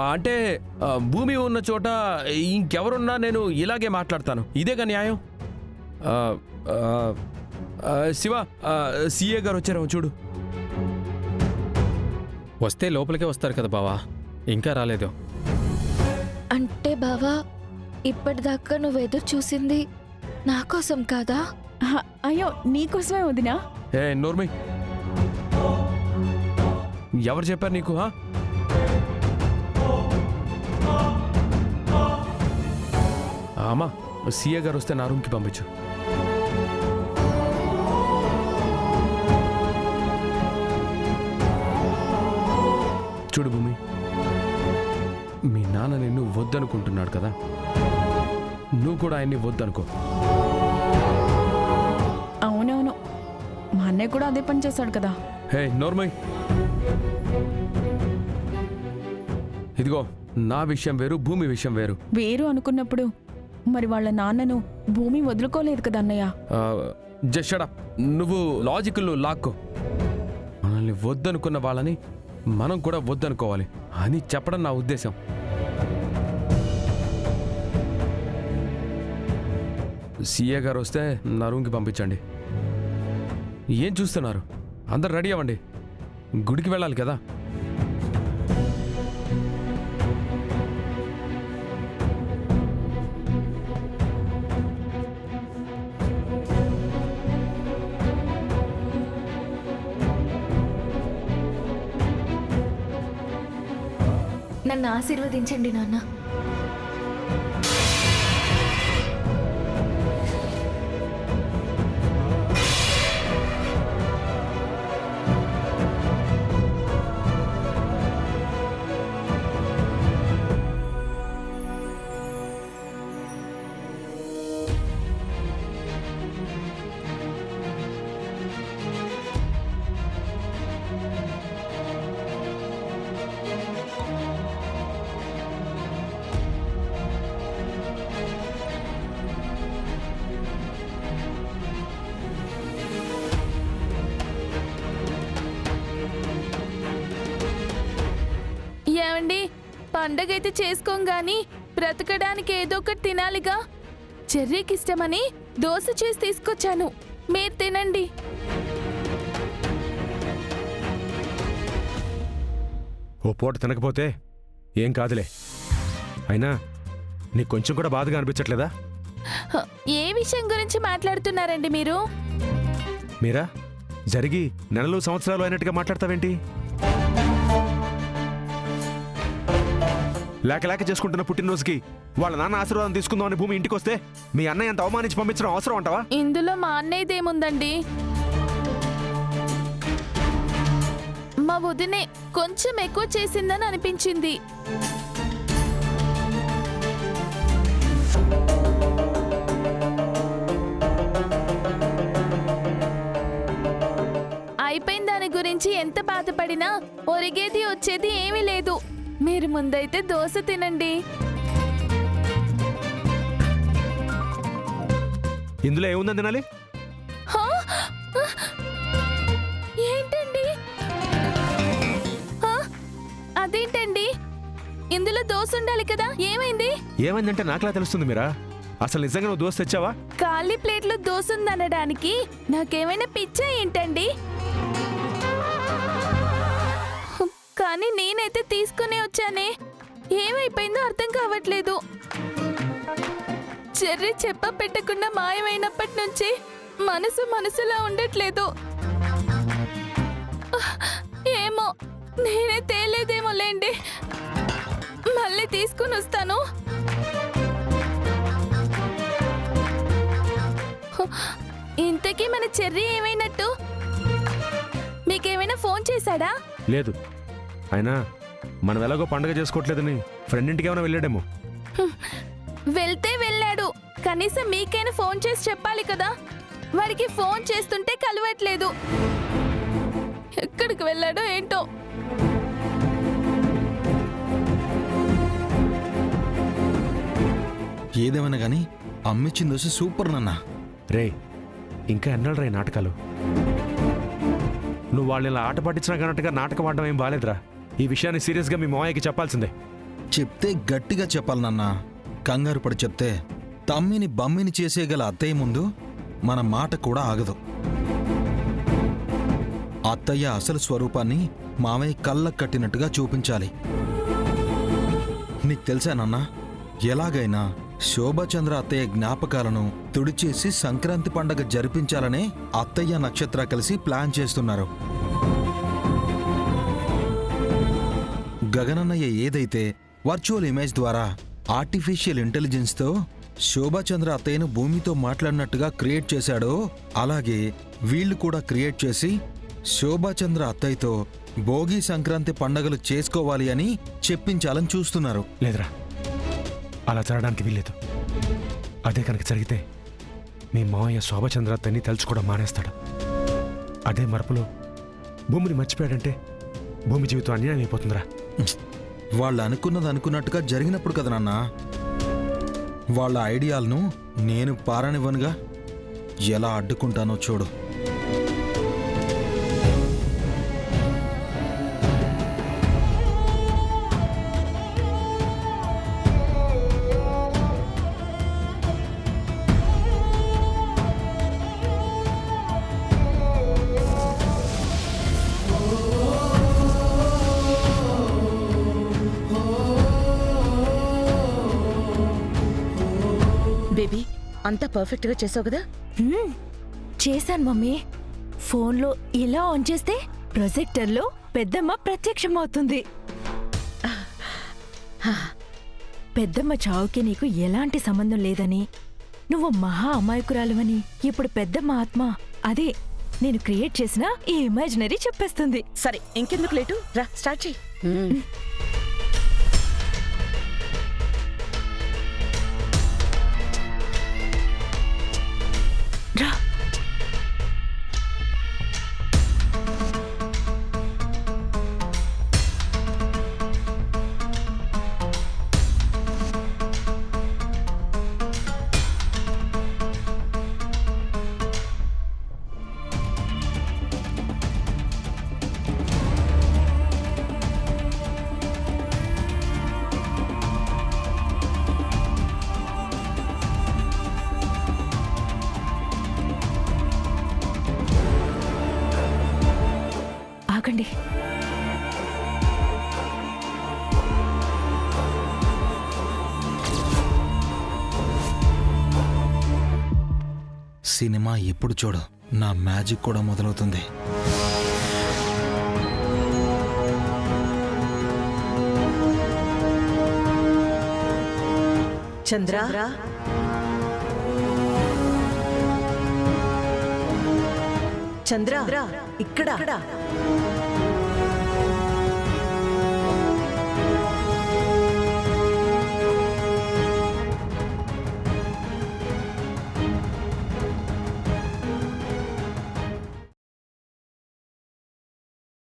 అంటే భూమి ఉన్న చోట ఇంకెవరున్నా నేను ఇలాగే మాట్లాడతాను. ఇదేగా న్యాయం. శివ, సీఏ గారు వచ్చారేమో చూడు. వస్తే లోపలికే వస్తారు కదా బావా, ఇంకా రాలేదు. అంటే బావా, ఇప్పటిదాకా నువ్వు ఎదురు చూసింది నా కోసం కాదా? అయ్యో, నీకోసమే వదినా. ఏ నోర్మై, ఎవరు చెప్పారు నీకు? అమ్మా, సీఏ గారు వస్తే నా రూమ్కి పంపించు. చూడు భూమి, మీ నాన్న నిన్ను వద్దనుకుంటున్నాడు కదా, నువ్వు కూడా ఆయన్ని వద్దనుకో. అవునవును, మా అన్నయ్య కూడా అదే పని చేశాడు కదా. హే నోర్మై, ఇదిగో నా విషయం వేరు, భూమి విషయం వేరు. వేరు అనుకున్నప్పుడు మరి వాళ్ళ నాన్నను భూమి వదులుకోలేదు కదా అన్నయ్య. Just shut up. నువ్వు లాజికల్ లాక్కో. మనల్ని వద్దనుకున్న వాళ్ళని మనం కూడా వద్దనుకోవాలి అని చెప్పడం నా ఉద్దేశం. సీఏ గారు వస్తే నా రూమ్కి పంపించండి. ఏం చూస్తున్నారు? అందరు రెడీ అవ్వండి, గుడికి వెళ్ళాలి కదా. నన్ను ఆశీర్వదించండి నాన్న. ఏమండి, పండగైతే చేసుకోం గాని బ్రతకడానికి ఏదో ఒకటి తినాలిగా. చెర్రీకి ఇష్టమని దోశ చేసి తీసుకొచ్చాను, మీరు తినండి. ఓ పూట తినకపోతే ఏం కాదులే. అయినా నీకు కొంచెం కూడా బాధగా అనిపించట్లేదా? ఏ విషయం గురించి మాట్లాడుతున్నారండి మీరు? మీరా జరిగి నెలలు సంవత్సరాలు అయినట్టుగా మాట్లాడతావేంటి? లేక లేక చేసుకుంటున్న పుట్టినరోజుకి వాళ్ళ నాన్న ఆశీర్వాదం తీసుకుందామని భూమి ఇంటికి వస్తే మీ అన్నయ్య అంత అవమానించి పంపించడం అవసరం అంటావా? ఇందులో మా అన్నయ్యదేముందండి? మా వదినే కొంచెం ఎక్కువ చేసిందని అనిపించింది. అయిపోయిన దాని గురించి ఎంత బాధపడినా ఒరిగేది వచ్చేది ఏమీ లేదు. మీరు ముందైతే దోశ తినండి. ఇందులో ఏముందని తినాలి? ఏంటండి? అదేంటండి, ఇందులో దోశ ఉండాలి కదా, ఏమైంది? ఏమైందంటే నాకులా తెలుస్తుంది మీరా. అసలు నిజంగా నువ్వు దోశ తెచ్చావా? ఖాళీ ప్లేట్లో దోశ ఉందనడానికి నాకేమైనా పిచ్చా ఏంటండి? కానీ నేనైతే తీసుకునే వచ్చానే, ఏమైపోయిందో అర్థం కావట్లేదు. చెర్రీ చెప్ప పెట్టకుండా మాయమైనప్పటి నుంచి మనసులా ఉండట్లేదు. ఏమో, నేనే తేలేదేమో లేండి. మళ్ళీ తీసుకుని వస్తాను. ఇంతకీ మన చెర్రీ ఏమైనట్టు? మీకేమైనా ఫోన్ చేశాడా? లేదు. అయినా మనం ఎలాగో పండుగ చేసుకోవట్లేదని ఫ్రెండ్ ఇంటికి ఏమైనా వెళ్ళాడేమో. వెళ్తే వెళ్ళాడు, కనీసం మీకైనా ఫోన్ చేసి చెప్పాలి కదా. వాడికి ఫోన్ చేస్తుంటే కలవట్లేదు. ఎక్కడికి వెళ్ళాడో ఏంటో. ఏదేమైనా కానీ అమ్మిచ్చిన దోశ సూపర్ నాన్న. రే, ఇంకా ఎన్నాళ్ళు రా నాటకాలు? నువ్వు వాళ్ళు ఇలా ఆట పట్టించినా కన్నట్టుగా నాటకం ఆడడం ఏం బాలేదురా. ఈ విషయాన్ని సీరియస్గా మీ మావయ్యకి చెప్పాల్సిందే. చెప్తే గట్టిగా చెప్పాలి నాన్న. కంగారు పడి చెప్తే తమ్మిని బమ్మిని చేసేయగల అత్తయ్య ముందు మన మాట కూడా ఆగదు. అత్తయ్య అసలు స్వరూపాన్ని మామయ్య కళ్ళకు కట్టినట్టుగా చూపించాలి. నీకు తెలుసా నాన్న, ఎలాగైనా శోభాచంద్ర అత్తయ్య జ్ఞాపకాలను తుడిచేసి సంక్రాంతి పండగ జరిపించాలనే అత్తయ్య నక్షత్ర కలిసి ప్లాన్ చేస్తున్నారు. గగనన్నయ్య ఏదైతే వర్చువల్ ఇమేజ్ ద్వారా ఆర్టిఫిషియల్ ఇంటెలిజెన్స్తో శోభాచంద్ర అత్తయ్యను భూమితో మాట్లాడినట్టుగా క్రియేట్ చేశాడో అలాగే వీళ్ళు కూడా క్రియేట్ చేసి శోభాచంద్ర అత్తయ్యతో భోగి సంక్రాంతి పండగలు చేసుకోవాలి అని చెప్పించాలని చూస్తున్నారు. లేదురా, అలా జరగడానికి వీల్లేదు. అదే కనుక జరిగితే మీ మావయ్య శోభచంద్రతని తలుచుకోవడం మానేస్తాడు. అదే మరపులో భూమిని మర్చిపోయాడంటే భూమి జీవితం అన్యాయం అయిపోతుందిరా. వాళ్ళు అనుకున్నది అనుకున్నట్టుగా జరిగినప్పుడు కదా నాన్న. వాళ్ళ ఐడియాలను నేను పారనివ్వనుగా. ఎలా అడ్డుకుంటానో చూడు. బేబీ అంతా పర్ఫెక్ట్ గా చేసావు కదా? చేశాను మమ్మీ. ఫోన్లో ఇలా ఆన్ చేస్తే ప్రొజెక్టర్లో పెద్దమ్మ ప్రత్యక్షమవుతుంది. పెద్దమ్మ చావుకి నీకు ఎలాంటి సంబంధం లేదని, నువ్వు మహా అమాయకురాలువని ఇప్పుడు పెద్దమ్మ ఆత్మ అదే నేను క్రియేట్ చేసిన ఈ ఇమాజినరీ చెప్పేస్తుంది. సరే ఇంకెందుకు లేటు, రా స్టార్ట్ చెయ్యి. రా. ఆగండి. సినిమా ఎప్పుడు చూడు, నా మ్యాజిక్ కూడా మొదలవుతుంది. చంద్ర చంద్ర ఇక్కడ